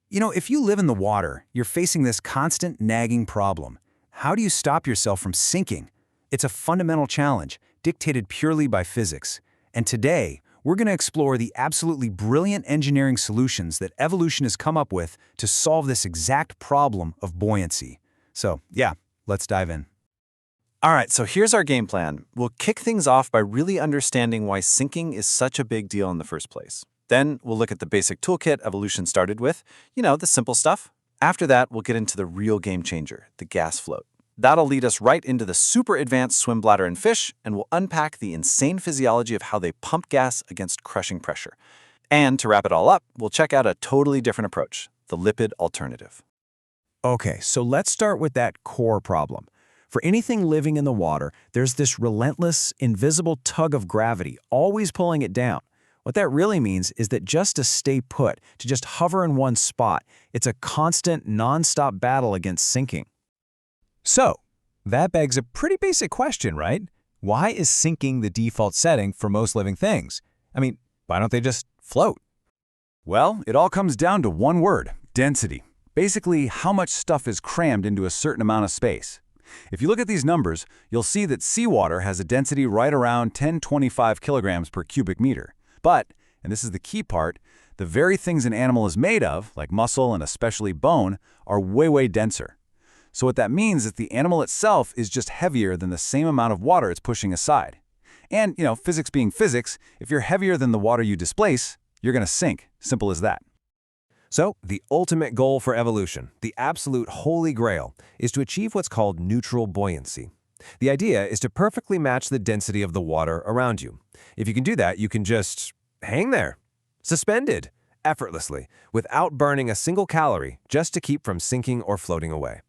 If you live in the water, you're facing this constant nagging problem. How do you stop yourself from sinking? It's a fundamental challenge, dictated purely by physics. And today, we're going to explore the absolutely brilliant engineering solutions that evolution has come up with to solve this exact problem of buoyancy. So, yeah, let's dive in. All right, so here's our game plan. We'll kick things off by really understanding why sinking is such a big deal in the first place. Then we'll look at the basic toolkit evolution started with, the simple stuff. After that, we'll get into the real game changer, the gas float. That'll lead us right into the super advanced swim bladder in fish, and we'll unpack the insane physiology of how they pump gas against crushing pressure. And to wrap it all up, we'll check out a totally different approach, the lipid alternative. Okay, so let's start with that core problem. For anything living in the water, there's this relentless, invisible tug of gravity, always pulling it down. What that really means is that just to stay put, to just hover in one spot, it's a constant, non-stop battle against sinking. So, that begs a pretty basic question, right? Why is sinking the default setting for most living things? Why don't they just float? Well, it all comes down to one word, density. Basically, how much stuff is crammed into a certain amount of space. If you look at these numbers, you'll see that seawater has a density right around 1025 kilograms per cubic meter. But, and this is the key part, the very things an animal is made of, like muscle and especially bone, are way, way denser. So what that means is the animal itself is just heavier than the same amount of water it's pushing aside. And, physics being physics, if you're heavier than the water you displace, you're going to sink. Simple as that. So, the ultimate goal for evolution, the absolute holy grail, is to achieve what's called neutral buoyancy. The idea is to perfectly match the density of the water around you. If you can do that, you can just hang there, suspended, effortlessly, without burning a single calorie, just to keep from sinking or floating away.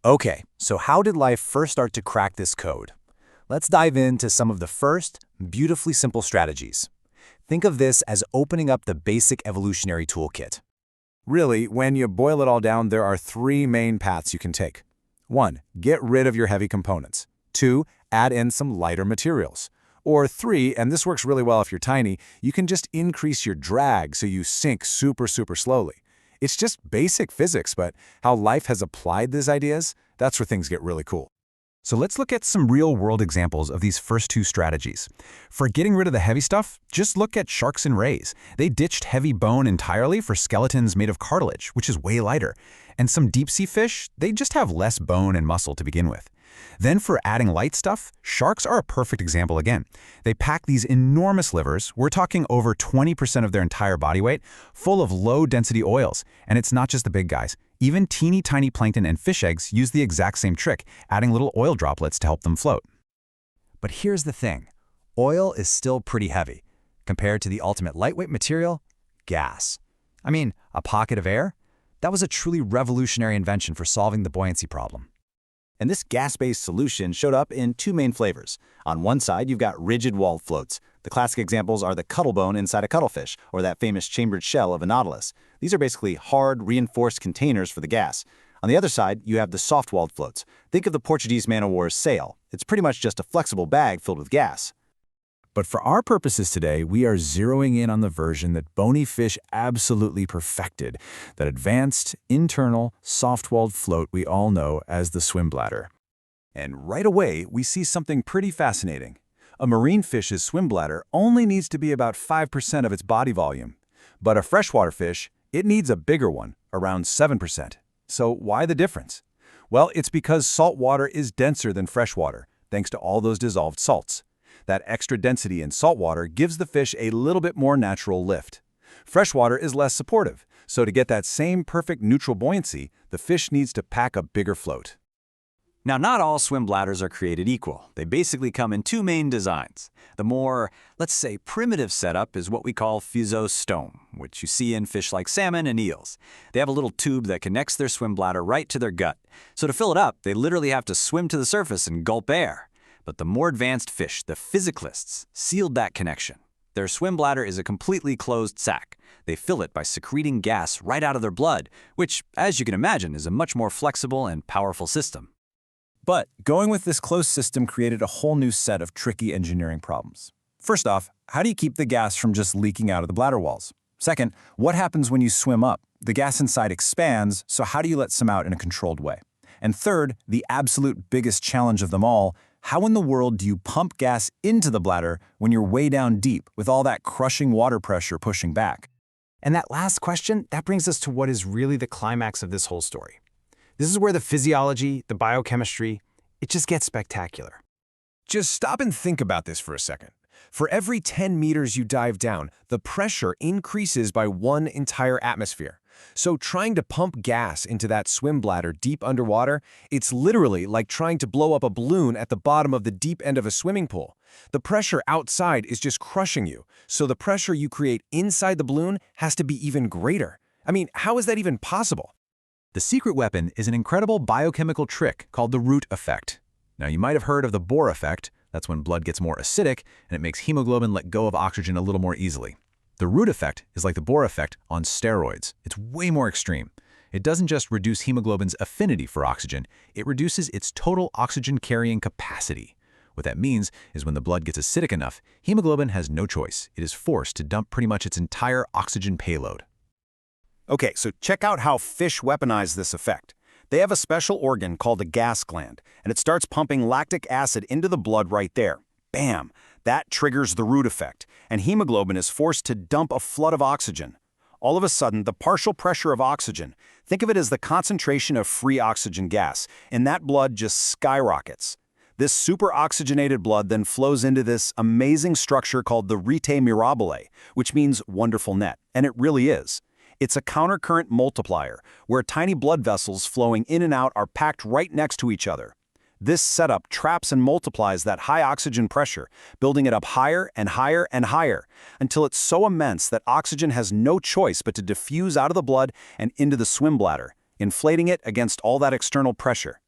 Okay, so how did life first start to crack this code? Let's dive into some of the first, beautifully simple strategies. Think of this as opening up the basic evolutionary toolkit. Really, when you boil it all down, there are three main paths you can take. 1. Get rid of your heavy components. 2. Add in some lighter materials. Or 3, and this works really well if you're tiny, you can just increase your drag so you sink super, super slowly. It's just basic physics, but how life has applied these ideas, that's where things get really cool. So let's look at some real-world examples of these first two strategies. For getting rid of the heavy stuff, just look at sharks and rays. They ditched heavy bone entirely for skeletons made of cartilage, which is way lighter. And some deep-sea fish, they just have less bone and muscle to begin with. Then for adding light stuff, sharks are a perfect example again. They pack these enormous livers, we're talking over 20% of their entire body weight, full of low-density oils. And it's not just the big guys. Even teeny tiny plankton and fish eggs use the exact same trick, adding little oil droplets to help them float. But here's the thing. Oil is still pretty heavy. Compared to the ultimate lightweight material, gas. A pocket of air? That was a truly revolutionary invention for solving the buoyancy problem. And this gas-based solution showed up in two main flavors. On one side, you've got rigid-walled floats. The classic examples are the cuttlebone inside a cuttlefish, or that famous chambered shell of a nautilus. These are basically hard, reinforced containers for the gas. On the other side, you have the soft-walled floats. Think of the Portuguese man-o'-war's sail. It's pretty much just a flexible bag filled with gas. But for our purposes today, we are zeroing in on the version that bony fish absolutely perfected, that advanced, internal, soft-walled float we all know as the swim bladder. And right away, we see something pretty fascinating. A marine fish's swim bladder only needs to be about 5% of its body volume. But a freshwater fish, it needs a bigger one, around 7%. So why the difference? Well, it's because salt water is denser than freshwater, thanks to all those dissolved salts. That extra density in salt water gives the fish a little bit more natural lift. Freshwater is less supportive, so to get that same perfect neutral buoyancy, the fish needs to pack a bigger float. Now, not all swim bladders are created equal. They basically come in two main designs. The more, let's say, primitive setup is what we call physostome, which you see in fish like salmon and eels. They have a little tube that connects their swim bladder right to their gut. So to fill it up, they literally have to swim to the surface and gulp air. But the more advanced fish, the Physoclists, sealed that connection. Their swim bladder is a completely closed sac. They fill it by secreting gas right out of their blood, which, as you can imagine, is a much more flexible and powerful system. But going with this closed system created a whole new set of tricky engineering problems. First off, how do you keep the gas from just leaking out of the bladder walls? Second, what happens when you swim up? the gas inside expands, so how do you let some out in a controlled way? And third, the absolute biggest challenge of them all, how in the world do you pump gas into the bladder when you're way down deep with all that crushing water pressure pushing back? And that last question, that brings us to what is really the climax of this whole story. This is where the physiology, the biochemistry, it just gets spectacular. Just stop and think about this for a second. For every 10 meters you dive down, the pressure increases by 1 entire atmosphere. So trying to pump gas into that swim bladder deep underwater, it's literally like trying to blow up a balloon at the bottom of the deep end of a swimming pool. The pressure outside is just crushing you, so the pressure you create inside the balloon has to be even greater. I mean, how is that even possible? The secret weapon is an incredible biochemical trick called the rete effect. Now, you might have heard of the Bohr effect. That's when blood gets more acidic, and it makes hemoglobin let go of oxygen a little more easily. The rete effect is like the Bohr effect on steroids. It's way more extreme. It doesn't just reduce hemoglobin's affinity for oxygen, it reduces its total oxygen-carrying capacity. What that means is when the blood gets acidic enough, hemoglobin has no choice. It is forced to dump pretty much its entire oxygen payload. Okay, so check out how fish weaponize this effect. They have a special organ called a gas gland, and it starts pumping lactic acid into the blood right there. Bam! That triggers the rete effect, and hemoglobin is forced to dump a flood of oxygen. All of a sudden, the partial pressure of oxygen, think of it as the concentration of free oxygen gas, in that blood just skyrockets. This super-oxygenated blood then flows into this amazing structure called the rete mirabile, which means wonderful net, and it really is. It's a countercurrent multiplier, where tiny blood vessels flowing in and out are packed right next to each other. This setup traps and multiplies that high oxygen pressure, building it up higher and higher and higher, until it's so immense that oxygen has no choice but to diffuse out of the blood and into the swim bladder, inflating it against all that external pressure.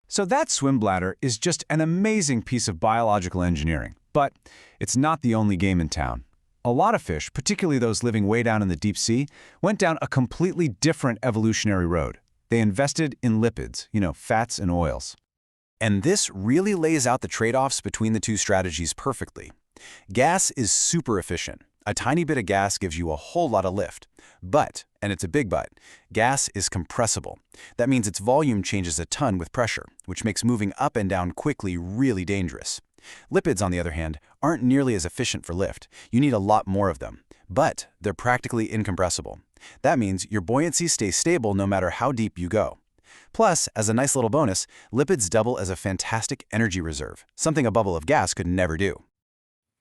So that swim bladder is just an amazing piece of biological engineering, but it's not the only game in town. A lot of fish, particularly those living way down in the deep sea, went down a completely different evolutionary road. They invested in lipids, fats and oils. And this really lays out the trade-offs between the two strategies perfectly. Gas is super efficient. A tiny bit of gas gives you a whole lot of lift. But, and it's a big but, gas is compressible. That means its volume changes a ton with pressure, which makes moving up and down quickly really dangerous. Lipids, on the other hand, aren't nearly as efficient for lift. You need a lot more of them. But they're practically incompressible. That means your buoyancy stays stable no matter how deep you go. Plus, as a nice little bonus, lipids double as a fantastic energy reserve, something a bubble of gas could never do.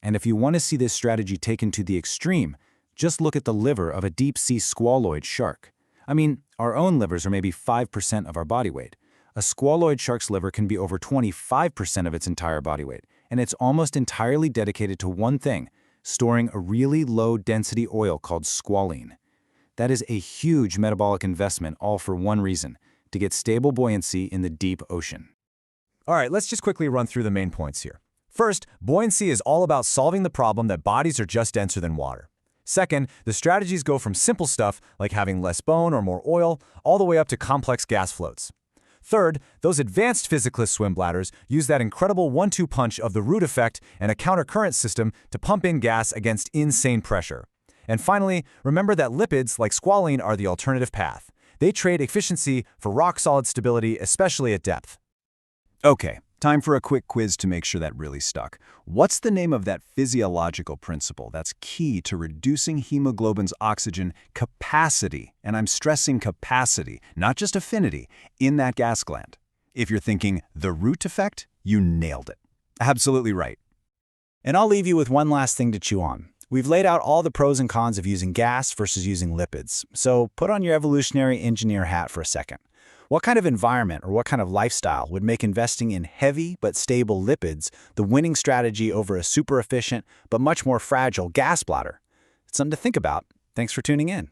And if you want to see this strategy taken to the extreme, just look at the liver of a deep-sea squaloid shark. I mean, our own livers are maybe 5% of our body weight. A squaloid shark's liver can be over 25% of its entire body weight, and it's almost entirely dedicated to one thing, storing a really low-density oil called squalene. That is a huge metabolic investment, all for one reason: to get stable buoyancy in the deep ocean. All right, let's just quickly run through the main points here. First, buoyancy is all about solving the problem that bodies are just denser than water. Second, the strategies go from simple stuff like having less bone or more oil, all the way up to complex gas floats. Third, those advanced Physoclists swim bladders use that incredible 1-2 punch of the rete effect and a countercurrent system to pump in gas against insane pressure. And finally, remember that lipids, like squalene, are the alternative path. They trade efficiency for rock-solid stability, especially at depth. Okay, time for a quick quiz to make sure that really stuck. What's the name of that physiological principle that's key to reducing hemoglobin's oxygen capacity, and I'm stressing capacity, not just affinity, in that gas gland? If you're thinking the rete effect, you nailed it. Absolutely right. And I'll leave you with one last thing to chew on. We've laid out all the pros and cons of using gas versus using lipids, so put on your evolutionary engineer hat for a second. What kind of environment or what kind of lifestyle would make investing in heavy but stable lipids the winning strategy over a super efficient but much more fragile gas bladder? It's something to think about. Thanks for tuning in.